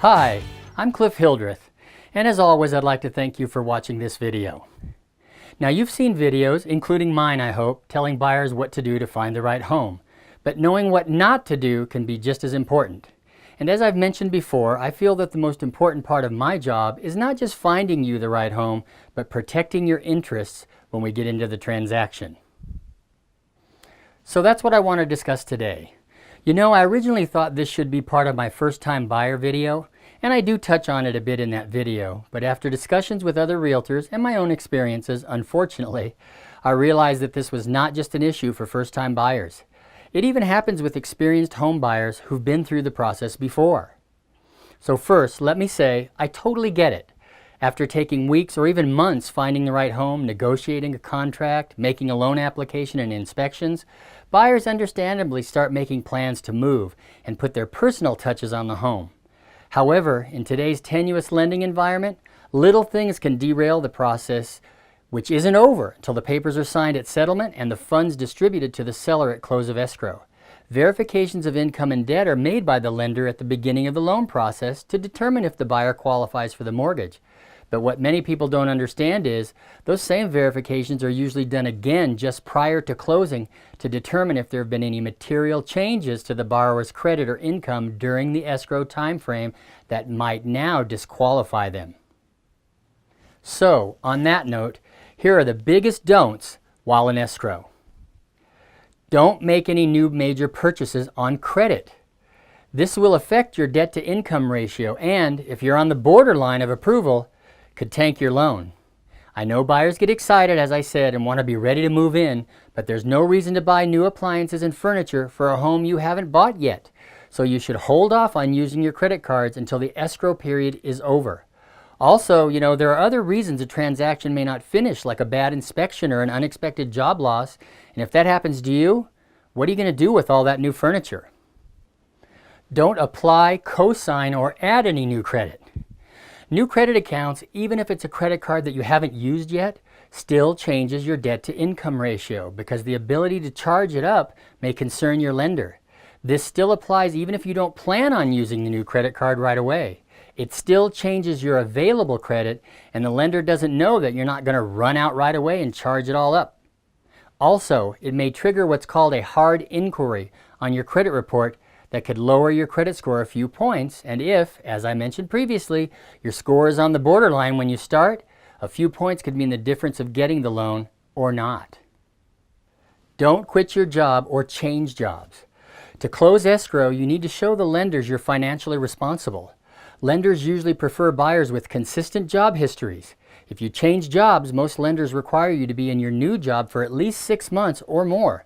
Hi, I'm Cliff Hildreth, and as always I'd like to thank you for watching this video. Now you've seen videos, including mine I hope, telling buyers what to do to find the right home, but knowing what not to do can be just as important. And as I've mentioned before, I feel that the most important part of my job is not just finding you the right home, but protecting your interests when we get into the transaction. So that's what I want to discuss today. You know, I originally thought this should be part of my first-time buyer video, and I do touch on it a bit in that video, but after discussions with other realtors and my own experiences, unfortunately, I realized that this was not just an issue for first-time buyers. It even happens with experienced home buyers who've been through the process before. So first, let me say, I totally get it. After taking weeks or even months finding the right home, negotiating a contract, making a loan application and inspections, buyers understandably start making plans to move and put their personal touches on the home. However, in today's tenuous lending environment, little things can derail the process, which isn't over until the papers are signed at settlement and the funds distributed to the seller at close of escrow. Verifications of income and debt are made by the lender at the beginning of the loan process to determine if the buyer qualifies for the mortgage. But what many people don't understand is those same verifications are usually done again just prior to closing to determine if there have been any material changes to the borrower's credit or income during the escrow time frame that might now disqualify them. So, on that note, here are the biggest don'ts while in escrow. Don't make any new major purchases on credit. This will affect your debt-to-income ratio and, if you're on the borderline of approval, could tank your loan. I know buyers get excited, as I said, and want to be ready to move in, but there's no reason to buy new appliances and furniture for a home you haven't bought yet. So you should hold off on using your credit cards until the escrow period is over. Also, you know, there are other reasons a transaction may not finish, like a bad inspection or an unexpected job loss. And if that happens to you, what are you going to do with all that new furniture? Don't apply, co-sign, or add any new credit. New credit accounts, even if it's a credit card that you haven't used yet, still changes your debt-to-income ratio because the ability to charge it up may concern your lender. This still applies even if you don't plan on using the new credit card right away. It still changes your available credit, and the lender doesn't know that you're not going to run out right away and charge it all up. Also, it may trigger what's called a hard inquiry on your credit report that could lower your credit score a few points, and if, as I mentioned previously, your score is on the borderline when you start, a few points could mean the difference of getting the loan or not. Don't quit your job or change jobs. To close escrow, you need to show the lenders you're financially responsible. Lenders usually prefer buyers with consistent job histories. If you change jobs, most lenders require you to be in your new job for at least 6 months or more.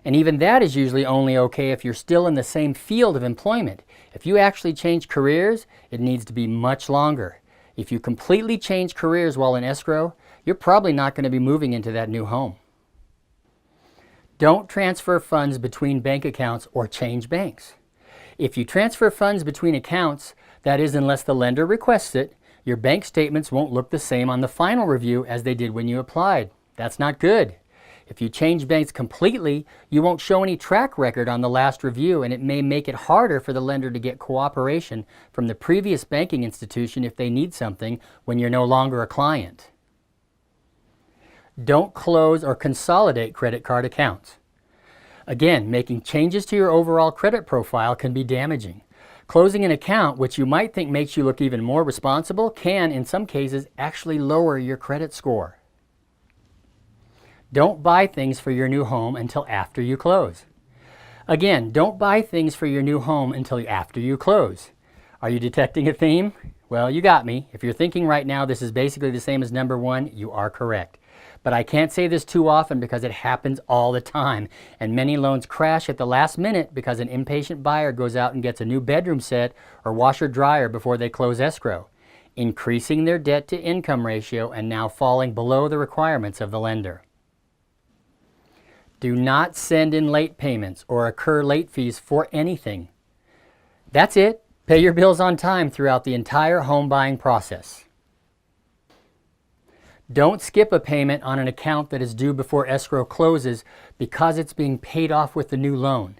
And even that is usually only okay if you're still in the same field of employment. If you actually change careers, it needs to be much longer. If you completely change careers while in escrow, you're probably not going to be moving into that new home. Don't transfer funds between bank accounts or change banks. If you transfer funds between accounts, that is, unless the lender requests it, your bank statements won't look the same on the final review as they did when you applied. That's not good. If you change banks completely, you won't show any track record on the last review, and it may make it harder for the lender to get cooperation from the previous banking institution if they need something when you're no longer a client. Don't close or consolidate credit card accounts. Again, making changes to your overall credit profile can be damaging. Closing an account, which you might think makes you look even more responsible, can, in some cases, actually lower your credit score. Don't buy things for your new home until after you close. Again, don't buy things for your new home until after you close. Are you detecting a theme? Well, you got me. If you're thinking right now this is basically the same as number one, you are correct. But I can't say this too often because it happens all the time, and many loans crash at the last minute because an impatient buyer goes out and gets a new bedroom set or washer dryer before they close escrow, increasing their debt-to-income ratio and now falling below the requirements of the lender. Do not send in late payments or incur late fees for anything. That's it. Pay your bills on time throughout the entire home buying process. Don't skip a payment on an account that is due before escrow closes because it's being paid off with the new loan.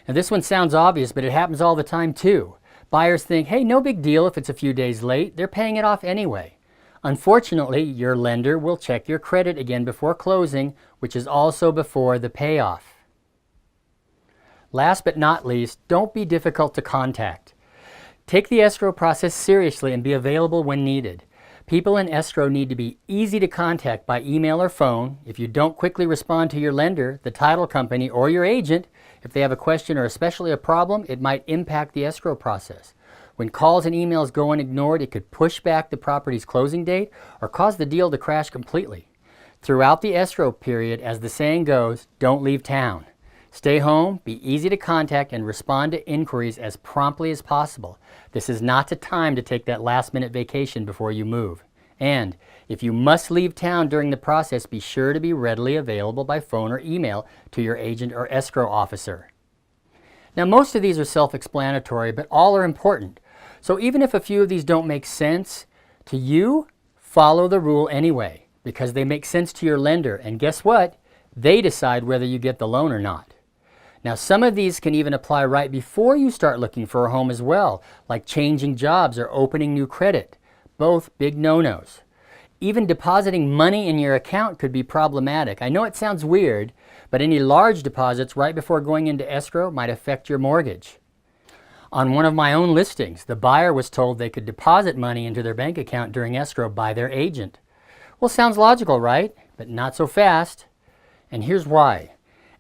Now this one sounds obvious, but it happens all the time too. Buyers think, hey, no big deal if it's a few days late. They're paying it off anyway. Unfortunately, your lender will check your credit again before closing, which is also before the payoff. Last but not least, don't be difficult to contact. Take the escrow process seriously and be available when needed. People in escrow need to be easy to contact by email or phone. If you don't quickly respond to your lender, the title company, or your agent, if they have a question or especially a problem, it might impact the escrow process. When calls and emails go unignored, it could push back the property's closing date or cause the deal to crash completely. Throughout the escrow period, as the saying goes, don't leave town. Stay home, be easy to contact, and respond to inquiries as promptly as possible. This is not the time to take that last-minute vacation before you move. And if you must leave town during the process, be sure to be readily available by phone or email to your agent or escrow officer. Now, most of these are self-explanatory, but all are important. So even if a few of these don't make sense to you, follow the rule anyway, because they make sense to your lender. And guess what? They decide whether you get the loan or not. Now, some of these can even apply right before you start looking for a home as well, like changing jobs or opening new credit. Both big no-nos. Even depositing money in your account could be problematic. I know it sounds weird, but any large deposits right before going into escrow might affect your mortgage. On one of my own listings, the buyer was told they could deposit money into their bank account during escrow by their agent. Well, sounds logical, right? But not so fast. And here's why.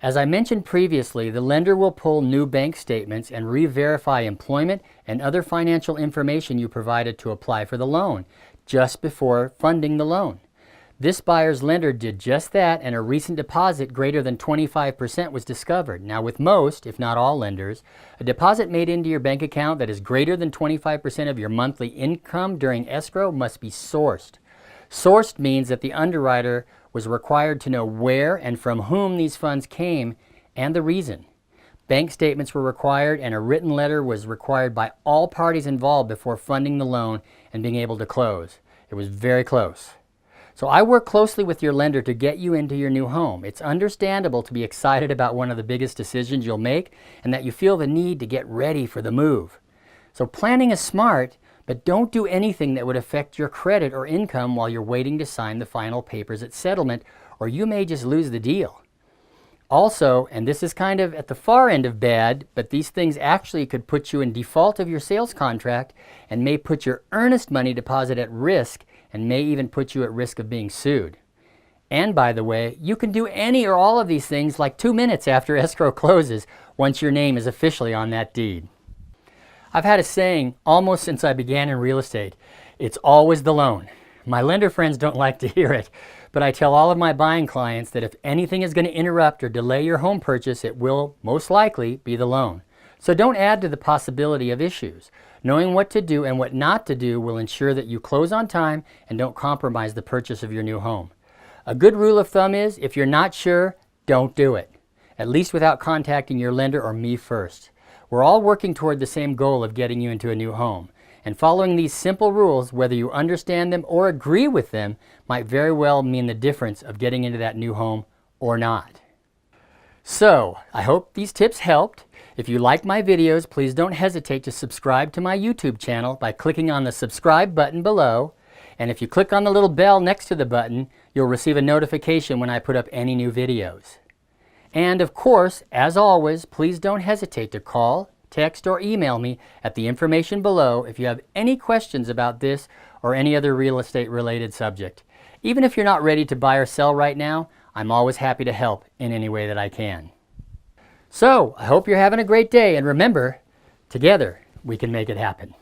As I mentioned previously, the lender will pull new bank statements and re-verify employment and other financial information you provided to apply for the loan just before funding the loan. This buyer's lender did just that, and a recent deposit greater than 25% was discovered. Now, with most, if not all lenders, a deposit made into your bank account that is greater than 25% of your monthly income during escrow must be sourced. Sourced means that the underwriter was required to know where and from whom these funds came and the reason. Bank statements were required, and a written letter was required by all parties involved before funding the loan and being able to close. It was very close. So I work closely with your lender to get you into your new home. It's understandable to be excited about one of the biggest decisions you'll make and that you feel the need to get ready for the move. So planning is smart, but don't do anything that would affect your credit or income while you're waiting to sign the final papers at settlement, or you may just lose the deal. Also, and this is kind of at the far end of bad, but these things actually could put you in default of your sales contract and may put your earnest money deposit at risk and may even put you at risk of being sued. And by the way, you can do any or all of these things like 2 minutes after escrow closes once your name is officially on that deed. I've had a saying almost since I began in real estate. It's always the loan. My lender friends don't like to hear it, but I tell all of my buying clients that if anything is going to interrupt or delay your home purchase, it will most likely be the loan. So don't add to the possibility of issues. Knowing what to do and what not to do will ensure that you close on time and don't compromise the purchase of your new home. A good rule of thumb is, if you're not sure, don't do it. At least without contacting your lender or me first. We're all working toward the same goal of getting you into a new home. And following these simple rules, whether you understand them or agree with them, might very well mean the difference of getting into that new home or not. So, I hope these tips helped. If you like my videos, please don't hesitate to subscribe to my YouTube channel by clicking on the subscribe button below. And if you click on the little bell next to the button, you'll receive a notification when I put up any new videos. And of course, as always, please don't hesitate to call, text, or email me at the information below if you have any questions about this or any other real estate related subject. Even if you're not ready to buy or sell right now, I'm always happy to help in any way that I can. So, I hope you're having a great day, and remember, together we can make it happen.